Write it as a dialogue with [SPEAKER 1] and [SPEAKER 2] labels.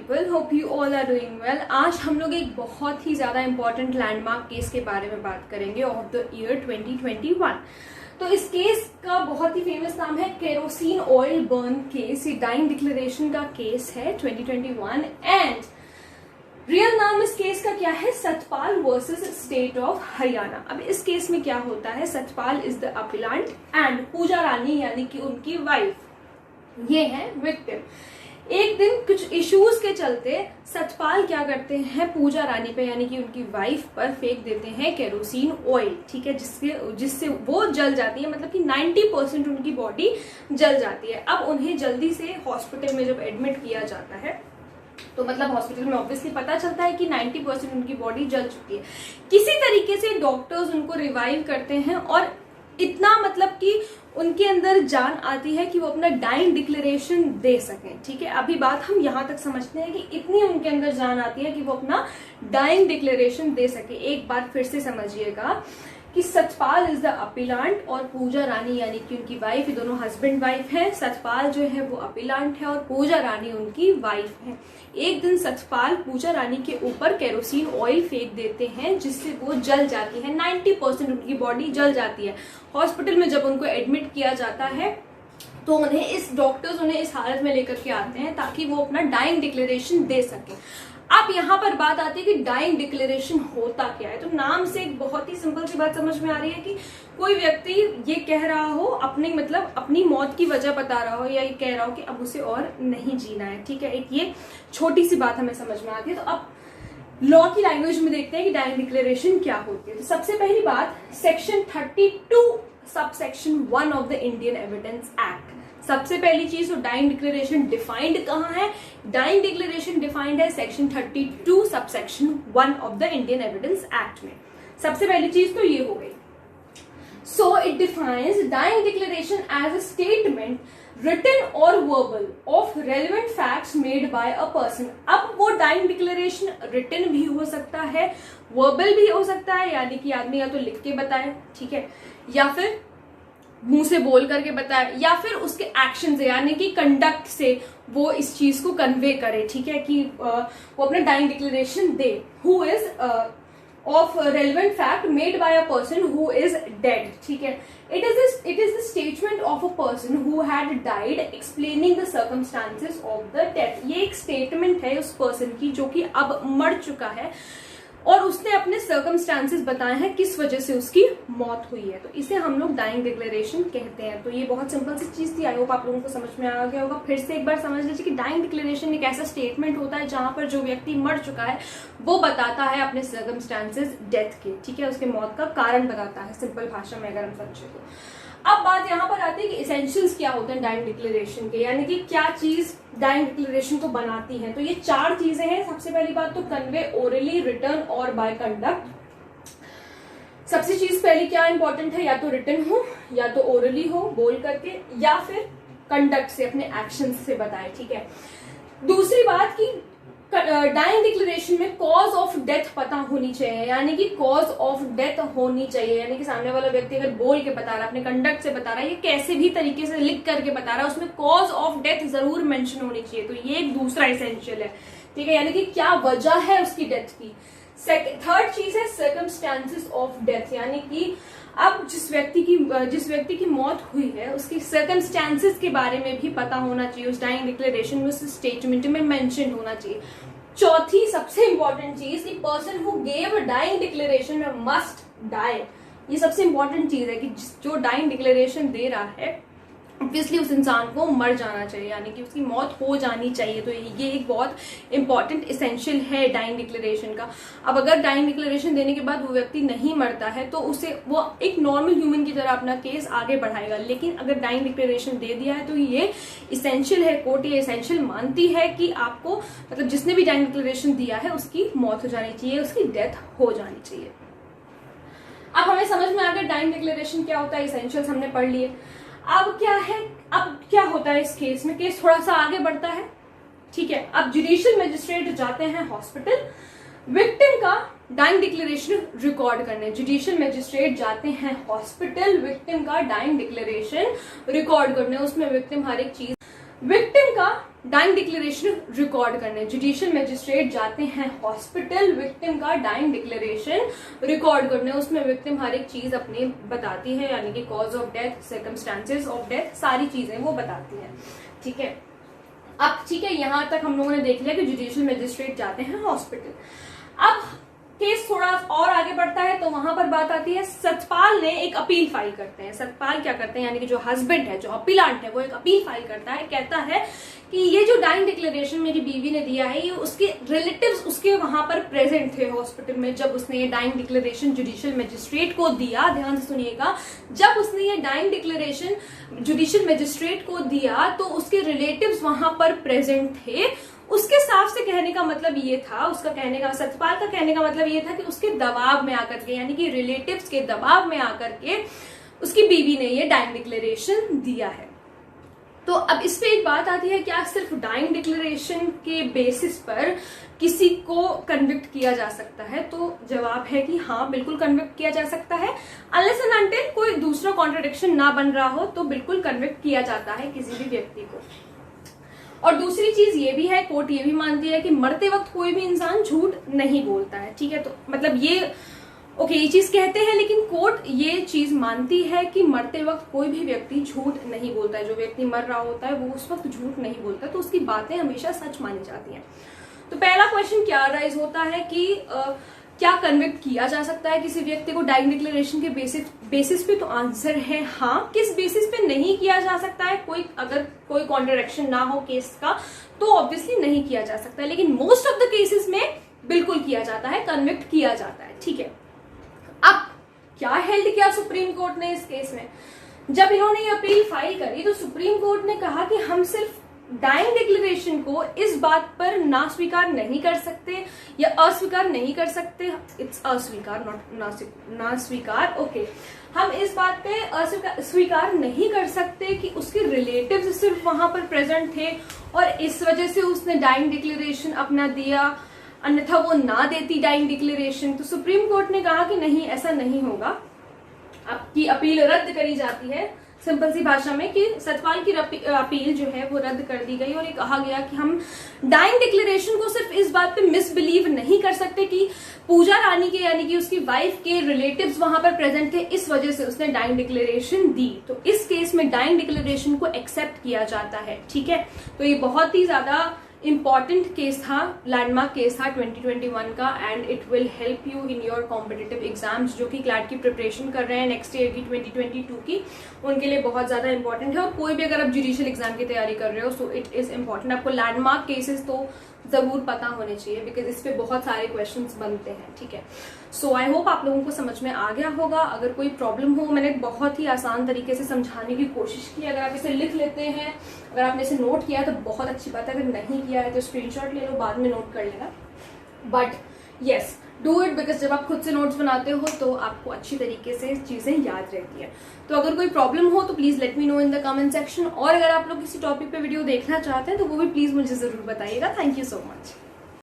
[SPEAKER 1] People, hope you all are doing well. आज हम लोग एक बहुत ही ज़्यादा इंपॉर्टेंट लैंडमार्क केस के बारे में बात करेंगे ऑफ द ईयर 2021। तो इस केस का बहुत ही फेमस नाम है केरोसिन ऑयल बर्न केस। ये डाइंग डिक्लेरेशन का केस है 2021 एंड रियल नाम इस केस का क्या है? Satpal versus state of Haryana. अब इस केस में क्या होता है, Satpal is the appellant and Pooja Rani यानी कि उनकी वाइफ ये है विक्टिम। एक दिन कुछ इश्यूज के चलते सतपाल क्या करते हैं, पूजा रानी पे यानी कि उनकी वाइफ पर फेंक देते हैं केरोसिन ऑयल, ठीक है, जिससे वो जल जाती है, मतलब कि 90% उनकी बॉडी जल जाती है। अब उन्हें जल्दी से हॉस्पिटल में जब एडमिट किया जाता है तो मतलब हॉस्पिटल में ऑब्वियसली पता चलता है कि 90% उनकी बॉडी जल चुकी है। किसी तरीके से डॉक्टर्स उनको रिवाइव करते हैं और इतना मतलब कि उनके अंदर जान आती है कि वो अपना डाइंग डिक्लेरेशन दे सकें, ठीक है। अभी बात हम यहाँ तक समझते हैं कि इतनी उनके अंदर जान आती है कि वो अपना डाइंग डिक्लेरेशन दे सके। एक बार फिर से समझिएगा कि सतपाल इज द अपीलांट और पूजा रानी यानी कि उनकी वाइफ, ये दोनों हस्बैंड वाइफ हैं। सतपाल जो है वो अपीलांट है और पूजा रानी उनकी वाइफ है। एक दिन सतपाल पूजा रानी के ऊपर केरोसिन ऑयल फेंक देते हैं जिससे वो जल जाती है, 90% उनकी बॉडी जल जाती है। हॉस्पिटल में जब उनको एडमिट किया जाता है तो डॉक्टर्स उन्हें इस हालत में लेकर के आते हैं ताकि वो अपना डाइंग डिक्लेरेशन दे सके। अब यहाँ पर बात आती है कि डाइंग डिक्लेरेशन होता क्या है। तो नाम से एक बहुत ही सिंपल सी बात समझ में आ रही है कि कोई व्यक्ति ये कह रहा हो अपनी मौत की वजह बता रहा हो या ये कह रहा हो कि अब उसे और नहीं जीना है, ठीक है। एक ये छोटी सी बात हमें समझ में आती है। तो अब लॉ की लैंग्वेज में देखते हैं कि डाइंग डिक्लेरेशन क्या होती है। तो सबसे पहली बात, section 32 subsection 1 of the Indian Evidence Act. सबसे पहली चीज, तो डाइंग डिक्लेरेशन डिफाइंड कहाँ है? डाइंग डिक्लेरेशन डिफाइंड है section 32 subsection 1 of the Indian Evidence Act में। सबसे पहली चीज तो ये हो गई। So it defines dying declaration as a statement written or verbal of relevant facts made by a person। अब वो डाइंग डिक्लेरेशन written भी हो सकता है, verbal भी हो सकता है, यानी कि आदमी या तो लिख के बताए, ठीक है, या फिर मुंह से बोल करके बताए, या फिर उसके एक्शन से यानी कि कंडक्ट से वो इस चीज को कन्वे करे, ठीक है, कि वो अपना डाइंग डिक्लेरेशन दे। Who is of relevant fact made by a person who is dead, ठीक है। It is the statement of a person who had died explaining the circumstances of the death। ये एक statement है उस person की जो कि अब मर चुका है और उसने अपने सर्कमस्टांसेस बताए हैं किस वजह से उसकी मौत हुई है। तो इसे हम लोग डाइंग डिक्लेरेशन कहते हैं। तो ये बहुत सिंपल सी चीज थी, आई होप आप लोगों को समझ में आ गया होगा। फिर से एक बार समझ लीजिए कि डाइंग डिक्लेरेशन एक ऐसा स्टेटमेंट होता है जहां पर जो व्यक्ति मर चुका है वो बताता है अपने सर्कमस्टांसेस डेथ के, ठीक है, उसके मौत का कारण बताता है, सिंपल भाषा में अगर हम समझे तो। अब बात यहाँ पर आती है कि इसेंशियल्स क्या होते हैं डाइंग डिक्लेरेशन के, यानी कि क्या चीज डाइंग डिक्लेरेशन को बनाती है। तो ये 4 चीजें हैं। सबसे पहली बात तो कन्वे ओरली, रिटर्न और बाय कंडक्ट। सबसे चीज पहली क्या इंपॉर्टेंट है, या तो रिटर्न हो या तो ओरली हो बोल करके, या फिर कंडक्ट से अपने एक्शन से बताए, ठीक है। दूसरी बात की डाइंग डिक्लेरेशन में कॉज ऑफ डेथ पता होनी चाहिए, यानी कि कॉज ऑफ डेथ होनी चाहिए, यानी कि सामने वाला व्यक्ति अगर बोल के बता रहा है, अपने कंडक्ट से बता रहा है, ये कैसे भी तरीके से लिख करके बता रहा है, उसमें कॉज ऑफ डेथ जरूर मेंशन होनी चाहिए। तो ये एक दूसरा एसेंशियल है, ठीक है, यानी कि क्या वजह है उसकी डेथ की। थर्ड चीज है सर्कमस्टांसेस ऑफ डेथ, यानी कि अब जिस व्यक्ति की मौत हुई है उसकी सर्कमस्टांसेस के बारे में भी पता होना चाहिए, उस डाइंग डिक्लेरेशन में, उस स्टेटमेंट में मेंशन होना चाहिए। चौथी सबसे इंपॉर्टेंट चीज, कि person who gave dying declaration must die. ये सबसे इंपॉर्टेंट चीज है कि जो डाइंग डिक्लेरेशन दे रहा है ऑब्वियसली उस इंसान को मर जाना चाहिए, यानी कि उसकी मौत हो जानी चाहिए। तो ये एक बहुत इंपॉर्टेंट एसेंशियल है डाइंग डिक्लेरेशन का। अब अगर डाइंग डिक्लेरेशन देने के बाद वो व्यक्ति नहीं मरता है तो उसे वो एक नॉर्मल ह्यूमन की तरह अपना केस आगे बढ़ाएगा, लेकिन अगर डाइंग डिक्लेरेशन दे दिया है तो ये इसेंशियल है, कोर्ट ये इसेंशियल मानती है कि आपको मतलब जिसने भी डाइंग डिक्लेरेशन दिया है उसकी मौत हो जानी चाहिए, उसकी डेथ हो जानी चाहिए। अब हमें समझ में आ गया डाइंग डिक्लेरेशन क्या होता है, इसेंशियल्स हमने पढ़ लिए। अब क्या होता है इस केस में, केस थोड़ा सा आगे बढ़ता है, ठीक है। अब जुडिशियल मजिस्ट्रेट जाते हैं हॉस्पिटल विक्टिम का डाइंग डिक्लेरेशन रिकॉर्ड करने। जुडिशियल मजिस्ट्रेट जाते हैं हॉस्पिटल विक्टिम का डाइंग डिक्लेरेशन रिकॉर्ड करने। उसमें विक्टिम हर एक चीज, विक्टिम का डाइंग डिक्लेरेशन रिकॉर्ड करने। जुडिशियल मजिस्ट्रेट जाते हैं हॉस्पिटल विक्टिम का डाइंग डिक्लेरेशन रिकॉर्ड करने। उसमें विक्टिम हर एक चीज अपनी बताती है, यानी कि cause of death, circumstances of death, सारी चीजें वो बताती है। ठीक है, अब ठीक है, यहां तक हम लोगों ने देख लिया कि जुडिशियल मजिस्ट्रेट जाते हैं हॉस्पिटल। अब केस थोड़ा और आगे बढ़ता है तो वहां पर बात आती है, सतपाल ने एक अपील फाइल करते हैं। सतपाल क्या करते हैं, यानी कि जो हस्बैंड है, जो अपीलांट है, वो एक अपील फाइल करता है। कहता है कि ये जो डाइंग डिक्लेरेशन मेरी बीवी ने दिया है, ये उसके रिलेटिव्स उसके वहां पर प्रेजेंट थे हॉस्पिटल में जब उसने ये डाइंग डिक्लेरेशन जुडिशियल मजिस्ट्रेट को दिया। ध्यान से सुनिएगा, जब उसने ये डाइंग डिक्लेरेशन जुडिशियल मजिस्ट्रेट को दिया तो उसके रिलेटिव्स वहां पर प्रेजेंट थे। उसके हिसाब से कहने का मतलब ये था, उसका कहने का, सतपाल का कहने का मतलब ये था कि उसके दबाव में आकर के, यानी कि रिलेटिव्स के दबाव में आकर के उसकी बीवी ने ये डाइंग डिक्लेरेशन दिया है। तो अब इस पे एक बात आती है, क्या सिर्फ डाइंग डिक्लेरेशन के बेसिस पर किसी को कन्विक्ट किया जा सकता है? तो जवाब है कि हाँ, बिल्कुल कन्विक्ट किया जा सकता है। अनलेस एंड अनटिल कोई दूसरा कॉन्ट्रडिक्शन ना बन रहा हो तो बिल्कुल कन्विक्ट किया जाता है किसी भी व्यक्ति को। और दूसरी चीज ये भी है, कोर्ट ये भी मानती है कि मरते वक्त कोई भी इंसान झूठ नहीं बोलता है। ठीक है, तो मतलब ये ये चीज कहते हैं, लेकिन कोर्ट ये चीज मानती है कि मरते वक्त कोई भी व्यक्ति झूठ नहीं बोलता है। जो व्यक्ति मर रहा होता है वो उस वक्त झूठ नहीं बोलता, तो उसकी बातें हमेशा सच मानी जाती हैं। तो पहला क्वेश्चन क्या राइज होता है कि क्या कन्विक्ट किया जा सकता है किसी व्यक्ति को डाइंग डिक्लेरेशन के बेसिस पे? तो आंसर है हाँ। किस बेसिस पे नहीं किया जा सकता है? अगर कोई कॉन्ट्रडिक्शन ना हो केस का तो ऑब्वियसली नहीं किया जा सकता है, लेकिन मोस्ट ऑफ द केसेस में बिल्कुल किया जाता है, कन्विक्ट किया जाता है। ठीक है, अब क्या हेल्ड किया सुप्रीम कोर्ट ने इस केस में? जब इन्होंने ये अपील फाइल करी तो सुप्रीम कोर्ट ने कहा कि हम सिर्फ डाइंग डिक्लेरेशन को इस बात पर ना स्वीकार नहीं कर सकते या अस्वीकार नहीं कर सकते, इट्स अस्वीकार नॉट ना स्वीकार, ओके, हम इस बात पे स्वीकार नहीं कर सकते कि उसके रिलेटिव्स सिर्फ वहां पर प्रेजेंट थे और इस वजह से उसने डाइंग डिक्लेरेशन अपना दिया, अन्यथा वो ना देती डाइंग डिक्लेरेशन। तो सुप्रीम कोर्ट ने कहा कि नहीं, ऐसा नहीं होगा, आपकी अपील रद्द करी जाती है। सिंपल सी भाषा में कि सतपाल की अपील जो है वो रद्द कर दी गई और ये कहा गया कि हम डाइंग डिक्लेरेशन को सिर्फ इस बात पे मिसबिलीव नहीं कर सकते कि पूजा रानी के, यानी कि उसकी वाइफ के रिलेटिव्स वहां पर प्रेजेंट थे, इस वजह से उसने डाइंग डिक्लेरेशन दी। तो इस केस में डाइंग डिक्लेरेशन को एक्सेप्ट किया जाता है। ठीक है, तो ये बहुत ही ज्यादा इंपॉर्टेंट केस था, लैंडमार्क केस था 2021 का, and it will help you in your competitive exams जो कि क्लैट की प्रिपरेशन कर रहे हैं नेक्स्ट ईयर की 2022 की, उनके लिए बहुत ज्यादा इंपॉर्टेंट है। और कोई भी अगर आप जुडिशियल एग्जाम की तैयारी कर रहे हो सो इट इज इंपॉर्टेंट। आपको लैंडमार्क केसेस तो जरूर पता होने चाहिए बिकॉज इस पे बहुत सारे क्वेश्चंस बनते हैं। ठीक है, सो आई होप आप लोगों को समझ में आ गया होगा। अगर कोई प्रॉब्लम हो, मैंने बहुत ही आसान तरीके से समझाने की कोशिश की। अगर आप इसे लिख लेते हैं, अगर आपने इसे नोट किया है तो बहुत अच्छी बात है, अगर नहीं किया है तो स्क्रीनशॉट ले लो, बाद में नोट कर लेना। But yes, do it, because जब आप खुद से नोट्स बनाते हो तो आपको अच्छी तरीके से चीजें याद रहती है। तो अगर कोई प्रॉब्लम हो तो please let me know in the comment section, और अगर आप लोग किसी टॉपिक पे वीडियो देखना चाहते हैं तो वो भी प्लीज मुझे जरूर बताइएगा। Thank you so much.